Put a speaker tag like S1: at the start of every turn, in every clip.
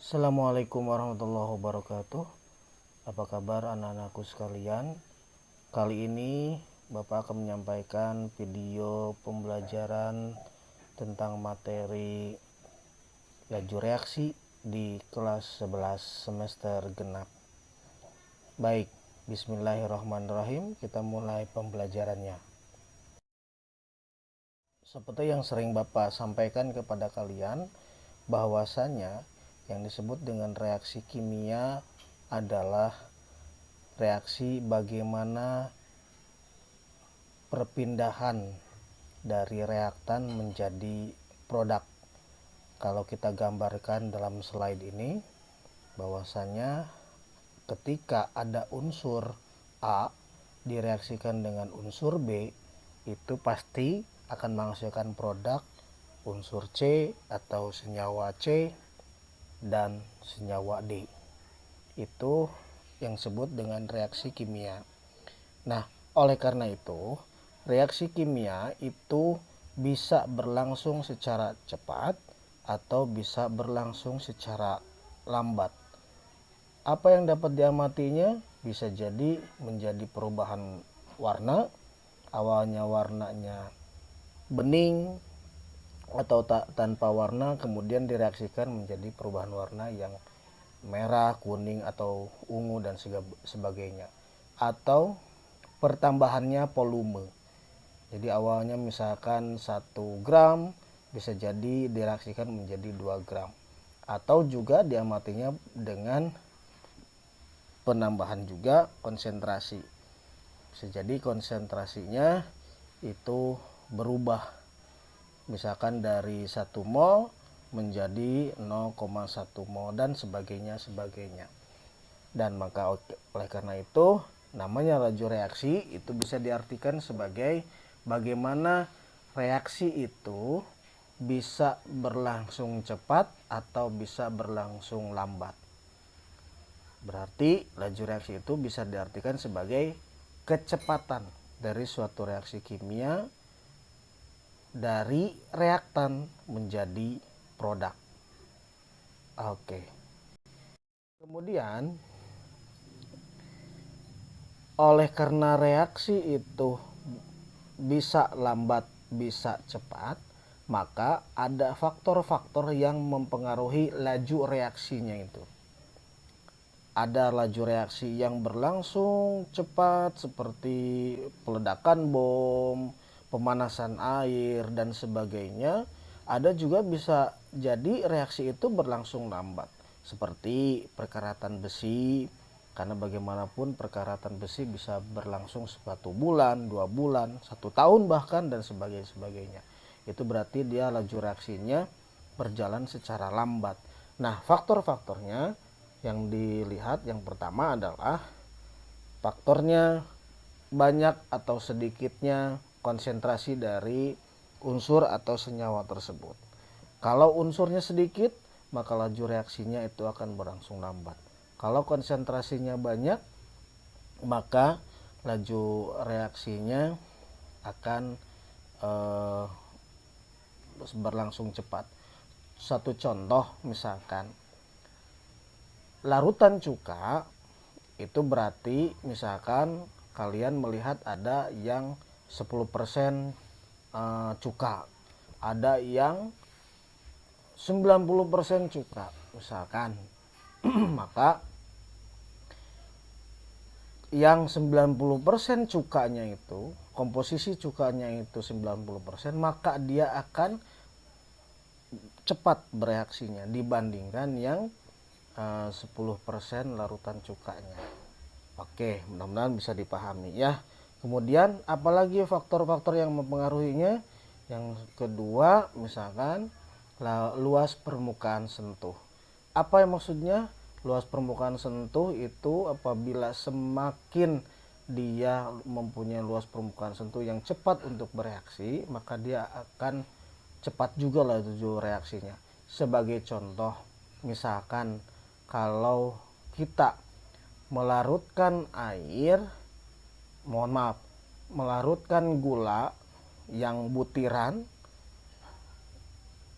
S1: Assalamualaikum warahmatullahi wabarakatuh. Apa kabar anak-anakku sekalian? Kali ini Bapak akan menyampaikan video pembelajaran tentang materi laju reaksi di kelas 11 semester genap. Baik, bismillahirrahmanirrahim, kita mulai pembelajarannya. Seperti yang sering Bapak sampaikan kepada kalian, bahwasanya yang disebut dengan reaksi kimia adalah reaksi bagaimana perpindahan dari reaktan menjadi produk. Kalau kita gambarkan dalam slide ini, bahwasanya ketika ada unsur A direaksikan dengan unsur B, itu pasti akan menghasilkan produk unsur C atau senyawa C dan senyawa D. Itu yang disebut dengan reaksi kimia. Nah, oleh karena itu, reaksi kimia itu bisa berlangsung secara cepat atau bisa berlangsung secara lambat. Apa yang dapat diamatinya? Bisa jadi menjadi perubahan warna. Awalnya warnanya bening atau tanpa warna, kemudian direaksikan menjadi perubahan warna yang merah, kuning, atau ungu dan sebagainya. Atau pertambahannya volume. Jadi awalnya misalkan 1 gram bisa jadi direaksikan menjadi 2 gram. Atau juga diamatinya dengan penambahan juga konsentrasi. Bisa jadi konsentrasinya itu berubah. Misalkan dari 1 mol menjadi 0,1 mol dan sebagainya. Dan maka oleh karena itu namanya laju reaksi itu bisa diartikan sebagai bagaimana reaksi itu bisa berlangsung cepat atau bisa berlangsung lambat. Berarti laju reaksi itu bisa diartikan sebagai kecepatan dari suatu reaksi kimia dari reaktan menjadi produk. Oke. Kemudian oleh karena reaksi itu bisa lambat, bisa cepat, maka ada faktor-faktor yang mempengaruhi laju reaksinya itu. Ada laju reaksi yang berlangsung cepat seperti peledakan bom, pemanasan air dan sebagainya. Ada juga bisa jadi reaksi itu berlangsung lambat seperti perkaratan besi, karena bagaimanapun perkaratan besi bisa berlangsung 1 bulan, 2 bulan, 1 tahun bahkan dan sebagainya. Itu berarti dia laju reaksinya berjalan secara lambat. Nah, faktor-faktornya yang dilihat yang pertama adalah faktornya banyak atau sedikitnya konsentrasi dari unsur atau senyawa tersebut. Kalau unsurnya sedikit, maka laju reaksinya itu akan berlangsung lambat. Kalau konsentrasinya banyak, maka laju reaksinya akan berlangsung cepat. Satu contoh misalkan, larutan cuka itu berarti misalkan kalian melihat ada yang 10% cuka, ada yang 90% cuka misalkan. Maka yang 90% cukanya itu, komposisi cukanya itu 90%, maka dia akan cepat bereaksinya dibandingkan yang 10% larutan cukanya. Oke, mudah-mudahan bisa dipahami ya. Kemudian apalagi faktor-faktor yang mempengaruhinya? Yang kedua misalkan luas permukaan sentuh. Apa yang maksudnya? Luas permukaan sentuh itu apabila semakin dia mempunyai luas permukaan sentuh yang cepat untuk bereaksi, maka dia akan cepat juga laju reaksinya. Sebagai contoh, misalkan kalau kita melarutkan melarutkan gula yang butiran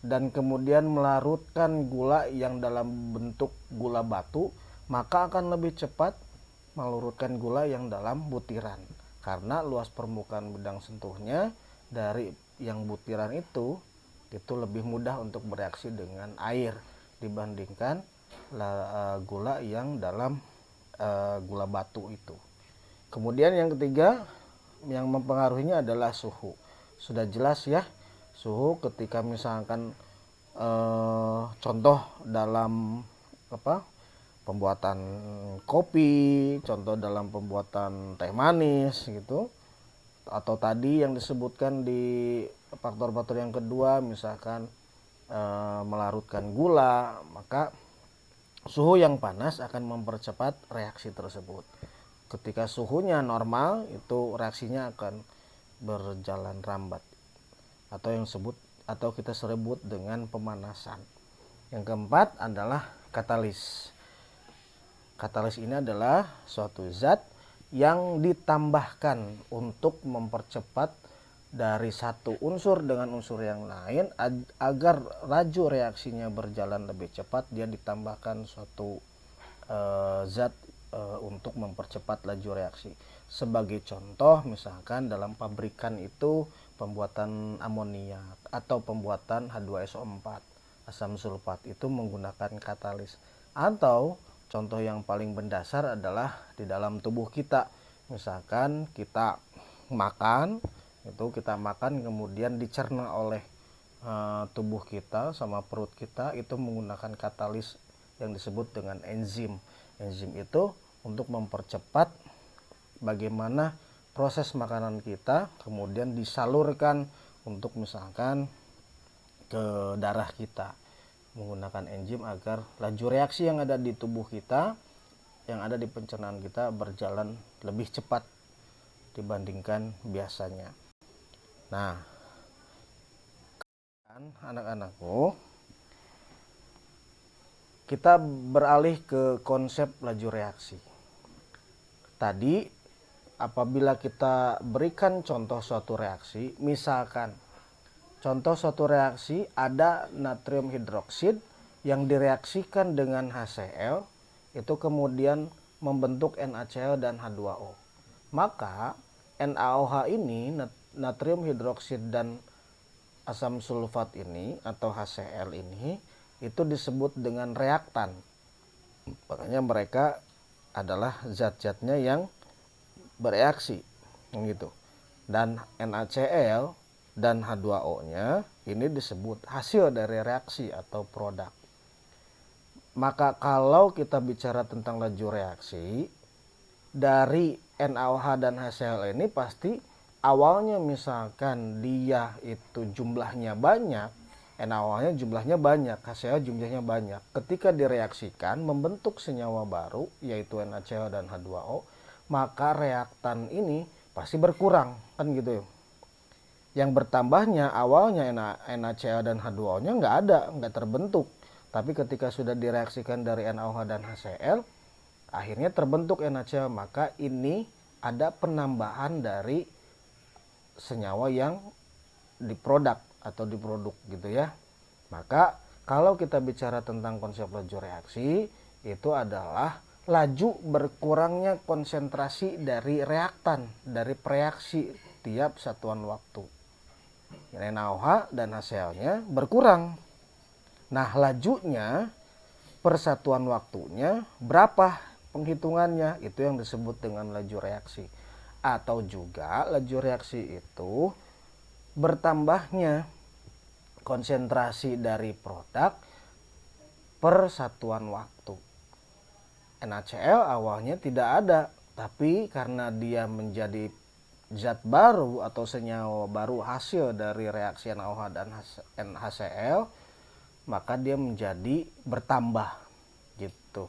S1: dan kemudian melarutkan gula yang dalam bentuk gula batu, maka akan lebih cepat melarutkan gula yang dalam butiran, karena luas permukaan bidang sentuhnya dari yang butiran itu lebih mudah untuk bereaksi dengan air dibandingkan gula yang dalam gula batu itu. Kemudian yang ketiga yang mempengaruhinya adalah suhu. Sudah jelas ya, suhu ketika misalkan contoh dalam pembuatan kopi, contoh dalam pembuatan teh manis gitu, atau tadi yang disebutkan di faktor-faktor yang kedua misalkan melarutkan gula, maka suhu yang panas akan mempercepat reaksi tersebut. Ketika suhunya normal, itu reaksinya akan berjalan lambat, atau kita sebut dengan pemanasan. Yang keempat adalah katalis. Katalis ini adalah suatu zat yang ditambahkan untuk mempercepat dari satu unsur dengan unsur yang lain agar laju reaksinya berjalan lebih cepat. Dia ditambahkan suatu zat untuk mempercepat laju reaksi. Sebagai contoh misalkan dalam pabrikan itu pembuatan amoniak atau pembuatan H2SO4, asam sulfat, itu menggunakan katalis. Atau contoh yang paling mendasar adalah di dalam tubuh kita, misalkan kita makan kemudian dicerna oleh tubuh kita sama perut kita, itu menggunakan katalis yang disebut dengan enzim. Enzim itu untuk mempercepat bagaimana proses makanan kita kemudian disalurkan untuk misalkan ke darah kita, menggunakan enzim agar laju reaksi yang ada di tubuh kita, yang ada di pencernaan kita berjalan lebih cepat dibandingkan biasanya. Nah, anak-anakku, kita beralih ke konsep laju reaksi. Tadi apabila kita berikan contoh suatu reaksi, misalkan contoh suatu reaksi ada natrium hidroksida yang direaksikan dengan HCl, itu kemudian membentuk NaCl dan H2O. Maka NaOH ini, natrium hidroksida dan asam sulfat ini atau HCl ini, itu disebut dengan reaktan. Makanya mereka adalah zat-zatnya yang bereaksi gitu. Dan NaCl dan H2O-nya ini disebut hasil dari reaksi atau produk. Maka kalau kita bicara tentang laju reaksi, dari NaOH dan HCl ini pasti awalnya misalkan dia itu jumlahnya banyak, NaOH-nya jumlahnya banyak, HCl jumlahnya banyak. Ketika direaksikan membentuk senyawa baru yaitu NaCl dan H2O, maka reaktan ini pasti berkurang, kan gitu ya. Yang bertambahnya awalnya NaCl dan H2O-nya nggak terbentuk. Tapi ketika sudah direaksikan dari NaOH dan HCl, akhirnya terbentuk NaCl, maka ini ada penambahan dari senyawa yang diproduk gitu ya. Maka kalau kita bicara tentang konsep laju reaksi, itu adalah laju berkurangnya konsentrasi dari reaktan, dari reaksi tiap satuan waktu. NaOH dan HCl-nya berkurang. Nah, lajunya persatuan waktunya berapa penghitungannya, itu yang disebut dengan laju reaksi. Atau juga laju reaksi itu bertambahnya konsentrasi dari produk per satuan waktu. NaCl awalnya tidak ada, tapi karena dia menjadi zat baru atau senyawa baru hasil dari reaksi NaOH dan HCl, maka dia menjadi bertambah gitu.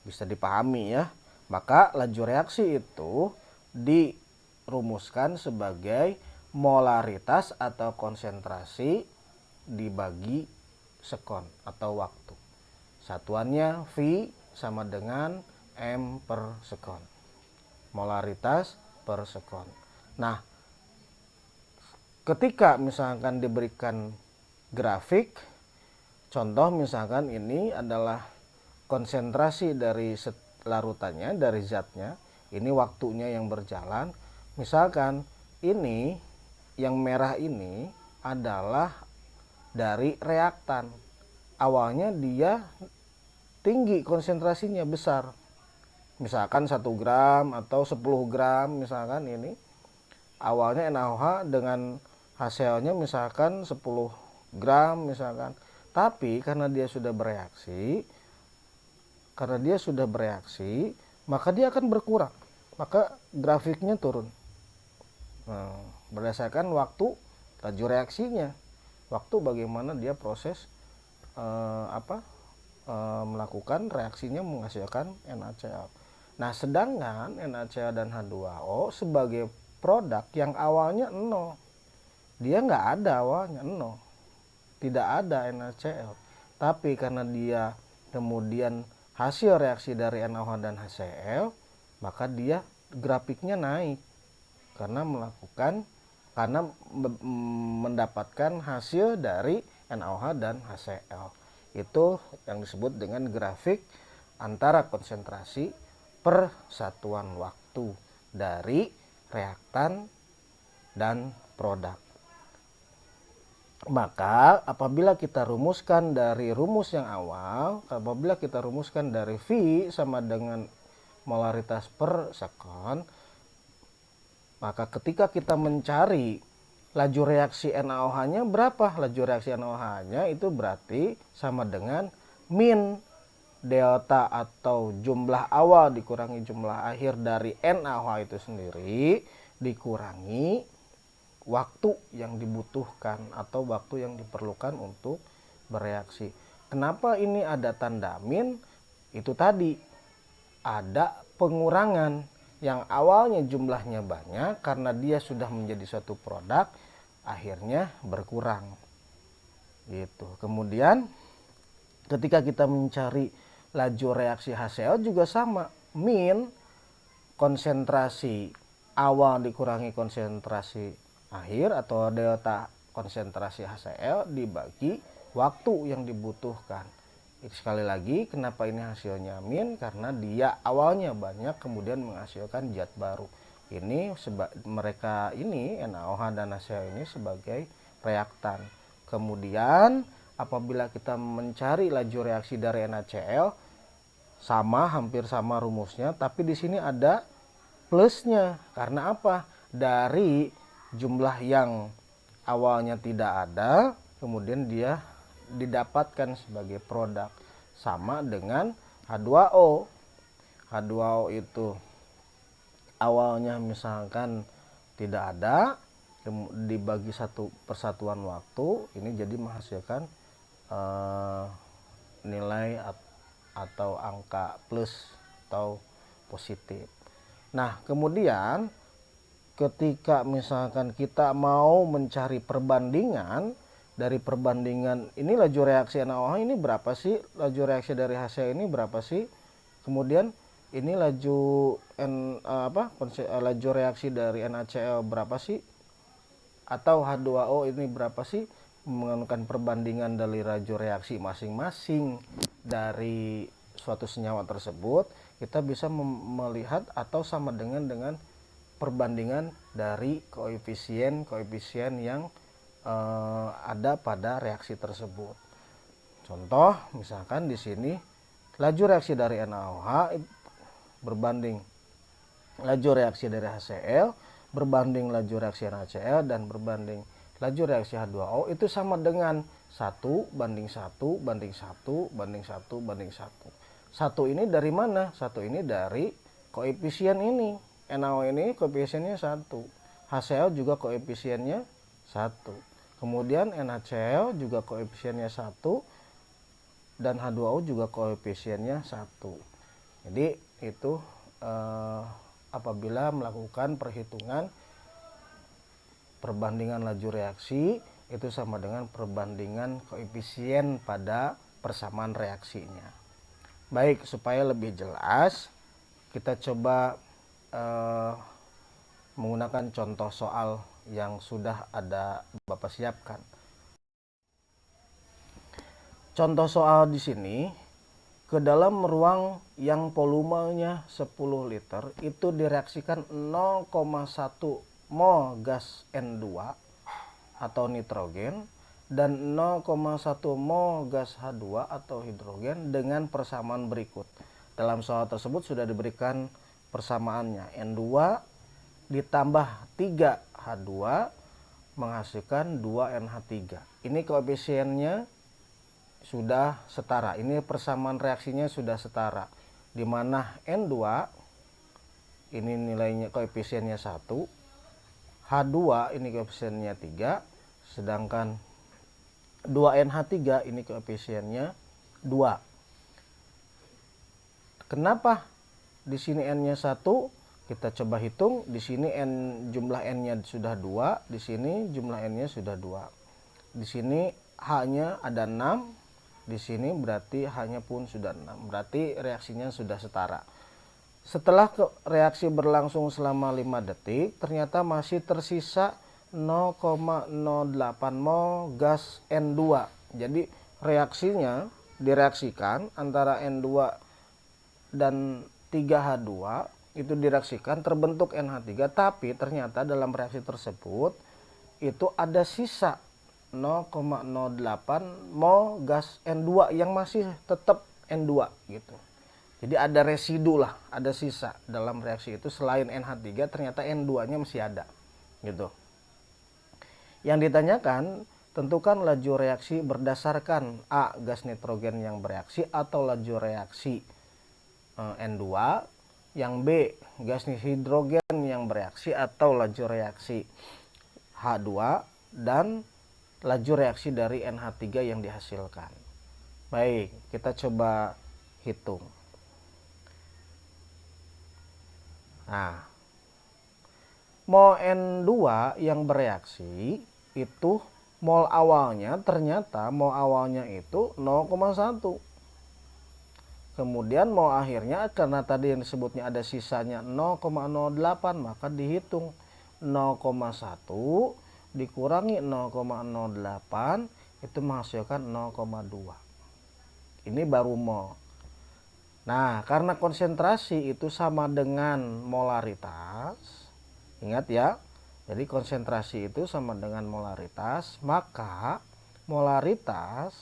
S1: Bisa dipahami ya. Maka laju reaksi itu dirumuskan sebagai molaritas atau konsentrasi dibagi sekon atau waktu. Satuannya V sama dengan M per sekon. Molaritas per sekon. Nah, ketika misalkan diberikan grafik Contoh misalkan ini adalah konsentrasi dari larutannya, dari zatnya. Ini waktunya yang berjalan. Misalkan ini yang merah ini adalah dari reaktan. Awalnya dia tinggi konsentrasinya, besar. Misalkan 1 gram atau 10 gram misalkan ini. Awalnya NaOH dengan hasilnya misalkan 10 gram misalkan. Tapi karena dia sudah bereaksi, maka dia akan berkurang. Maka grafiknya turun. Nah, berdasarkan waktu laju reaksinya. Waktu bagaimana dia proses melakukan reaksinya menghasilkan NaCl. Nah, sedangkan NaCl dan H2O sebagai produk yang awalnya 0. Dia nggak ada awalnya 0. Tidak ada NaCl. Tapi karena dia kemudian hasil reaksi dari NaOH dan HCl, maka dia grafiknya naik karena mendapatkan hasil dari NaOH dan HCl. Itu yang disebut dengan grafik antara konsentrasi per satuan waktu dari reaktan dan produk. Maka apabila kita rumuskan dari rumus yang awal, apabila kita rumuskan dari V sama dengan molaritas per sekon, maka ketika kita mencari laju reaksi NaOH-nya berapa? Laju reaksi NaOH-nya itu berarti sama dengan min delta atau jumlah awal dikurangi jumlah akhir dari NaOH itu sendiri dikurangi waktu yang dibutuhkan atau waktu yang diperlukan untuk bereaksi. Kenapa ini ada tanda min? Itu tadi ada pengurangan yang awalnya jumlahnya banyak karena dia sudah menjadi suatu produk, akhirnya berkurang. Gitu. Kemudian ketika kita mencari laju reaksi HCl juga sama, min konsentrasi awal dikurangi konsentrasi akhir atau delta konsentrasi HCl dibagi waktu yang dibutuhkan. Sekali lagi, kenapa ini hasilnya min? Karena dia awalnya banyak kemudian menghasilkan zat baru. Ini mereka ini NaOH dan HCl ini sebagai reaktan. Kemudian apabila kita mencari laju reaksi dari NaCl, hampir sama rumusnya, tapi di sini ada plusnya. Karena apa? Dari jumlah yang awalnya tidak ada, kemudian dia didapatkan sebagai produk, sama dengan H2O. H2O itu awalnya misalkan tidak ada, dibagi satu persatuan waktu, ini jadi menghasilkan nilai atau angka plus atau positif. Nah, kemudian ketika misalkan kita mau mencari perbandingan, dari perbandingan ini laju reaksi NaOH ini berapa sih, laju reaksi dari HCl ini berapa sih, kemudian ini laju reaksi dari NaCl berapa sih, atau H2O ini berapa sih, menggunakan perbandingan dari laju reaksi masing-masing dari suatu senyawa tersebut, kita bisa melihat atau sama dengan perbandingan dari koefisien yang ada pada reaksi tersebut. Contoh misalkan di sini laju reaksi dari NaOH berbanding laju reaksi dari HCl berbanding laju reaksi NaCl dan berbanding laju reaksi H2O itu sama dengan 1 banding 1 banding 1 banding 1 banding 1. 1 ini dari mana? 1 ini dari koefisien ini. NaOH ini koefisiennya 1. HCl juga koefisiennya 1. Kemudian NaCl juga koefisiennya 1 dan H2O juga koefisiennya 1. Jadi itu apabila melakukan perhitungan perbandingan laju reaksi itu sama dengan perbandingan koefisien pada persamaan reaksinya. Baik, supaya lebih jelas kita coba menggunakan contoh soal yang sudah ada Bapak siapkan. Contoh soal di sini, ke dalam ruang yang volumenya 10 liter itu direaksikan 0,1 mol gas N2 atau nitrogen dan 0,1 mol gas H2 atau hidrogen dengan persamaan berikut. Dalam soal tersebut sudah diberikan persamaannya. N2 ditambah 3 H2 menghasilkan 2 NH3. Ini koefisiennya sudah setara. Ini persamaan reaksinya sudah setara. Di mana N2 ini nilainya koefisiennya 1, H2 ini koefisiennya 3, sedangkan 2NH3 ini koefisiennya 2. Kenapa di sini N-nya 1? Kita coba hitung. Di sini jumlah N-nya sudah 2, di sini jumlah N-nya sudah 2. Di sini H-nya ada 6, di sini berarti H-nya pun sudah 6. Berarti reaksinya sudah setara. Setelah reaksi berlangsung selama 5 detik, ternyata masih tersisa 0,08 mol gas N2. Jadi reaksinya direaksikan antara N2 dan 3H2 itu direaksikan terbentuk NH3, tapi ternyata dalam reaksi tersebut itu ada sisa 0,08 mol gas N2 yang masih tetap N2 gitu. Jadi ada residu lah, ada sisa dalam reaksi itu. Selain NH3 ternyata N2-nya masih ada gitu. Yang ditanyakan, tentukan laju reaksi berdasarkan A. gas nitrogen yang bereaksi atau laju reaksi N2, yang B. gas hidrogen yang bereaksi atau laju reaksi H2, dan laju reaksi dari NH3 yang dihasilkan. Baik, kita coba hitung. Nah, mol N2 yang bereaksi itu mol awalnya ternyata mol awalnya itu 0,1. Kemudian mol akhirnya karena tadi yang disebutnya ada sisanya 0,08, maka dihitung 0,1 dikurangi 0,08 itu menghasilkan 0,2. Ini baru mol. Nah, karena konsentrasi itu sama dengan molaritas, ingat ya, jadi konsentrasi itu sama dengan molaritas, maka molaritas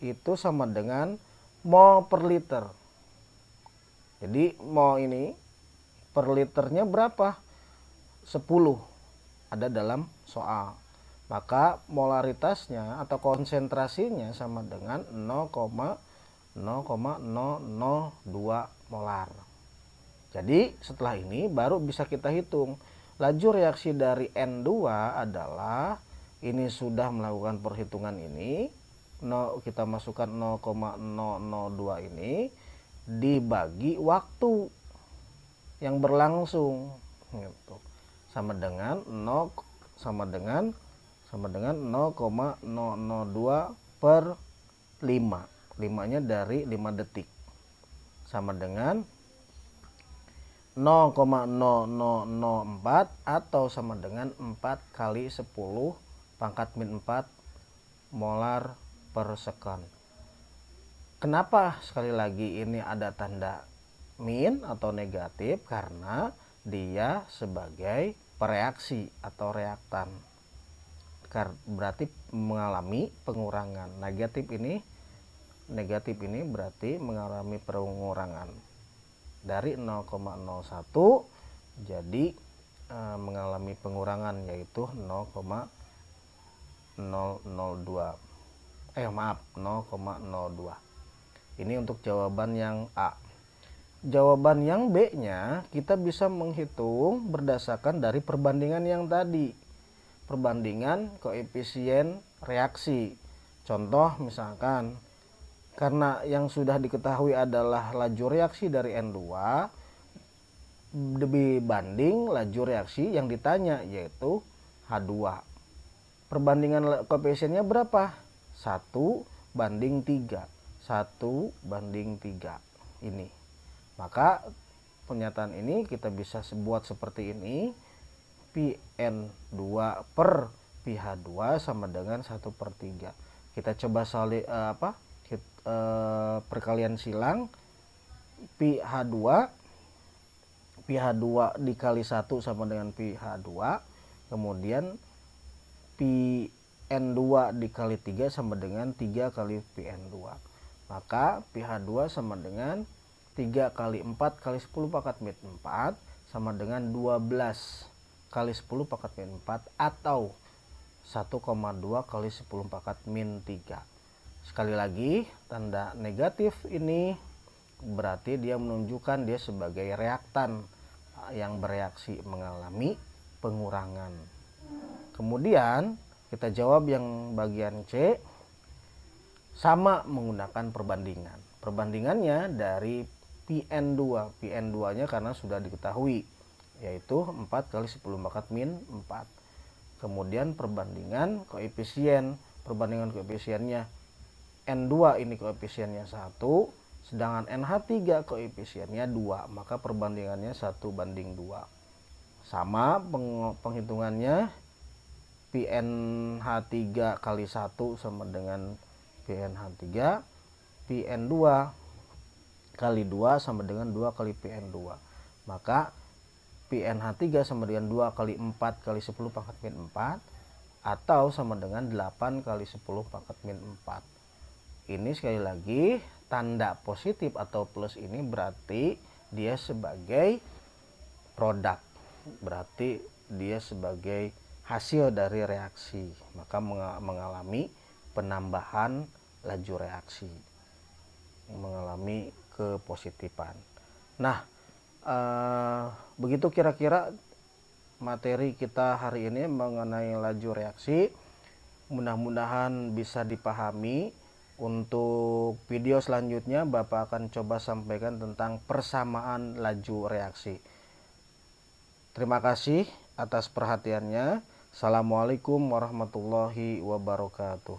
S1: itu sama dengan mol per liter. Jadi mol ini per liternya berapa? 10 ada dalam soal. Maka molaritasnya atau konsentrasinya sama dengan 0,002 molar. Jadi setelah ini baru bisa kita hitung laju reaksi dari N2 adalah, ini sudah melakukan perhitungan ini, kita masukkan 0,002 ini dibagi waktu yang berlangsung gitu. sama dengan 0,002 per 5. 5-nya dari 5 detik. Sama dengan 0,0004 atau sama dengan 4 kali 10 pangkat min 4 molar per second. Kenapa sekali lagi ini ada tanda min atau negatif? Karena dia sebagai pereaksi atau reaktan. Berarti mengalami pengurangan. Negatif ini berarti mengalami pengurangan dari 0,01 jadi mengalami pengurangan yaitu 0,002. 0,02. Ini untuk jawaban yang A. Jawaban yang B-nya kita bisa menghitung berdasarkan dari perbandingan yang tadi. Perbandingan koefisien reaksi. Contoh misalkan, karena yang sudah diketahui adalah laju reaksi dari N2 dibanding laju reaksi yang ditanya yaitu H2. Perbandingan koefisiennya berapa? 1 banding 3. 1 banding 3 ini. Maka pernyataan ini kita bisa buat seperti ini. Pn2 per pH2 sama dengan 1/3. Kita coba perkalian silang pi H2 dikali 1 sama dengan pi H2, kemudian pi N2 dikali 3 sama dengan 3 kali pi N2. Maka pi H2 sama dengan 3 kali 4 kali 10 pangkat min 4 sama dengan 12 kali 10 pangkat min 4 atau 1,2 kali 10 pangkat min 3. Sekali lagi, tanda negatif ini berarti dia menunjukkan dia sebagai reaktan yang bereaksi mengalami pengurangan. Kemudian kita jawab yang bagian C, sama menggunakan perbandingan. Perbandingannya dari Pn2. Pn2-nya karena sudah diketahui, yaitu 4 kali 10 pangkat min 4. Kemudian perbandingan koefisien. Perbandingan koefisiennya N2 ini koefisiennya 1, sedangkan NH3 koefisiennya 2, maka perbandingannya 1:2. Sama penghitungannya, PnH3 kali 1 sama dengan PnH3, PN2 kali 2 sama dengan 2 kali PN2. Maka PnH3 sama dengan 2 kali 4 kali 10 pangkat min 4 atau sama dengan 8 kali 10 pangkat min 4. Ini sekali lagi tanda positif atau plus ini berarti dia sebagai produk, berarti dia sebagai hasil dari reaksi, maka mengalami penambahan laju reaksi, mengalami kepositifan. Nah, begitu kira-kira materi kita hari ini mengenai laju reaksi. Mudah-mudahan bisa dipahami. Untuk video selanjutnya Bapak akan coba sampaikan tentang persamaan laju reaksi. Terima kasih atas perhatiannya. Assalamualaikum warahmatullahi wabarakatuh.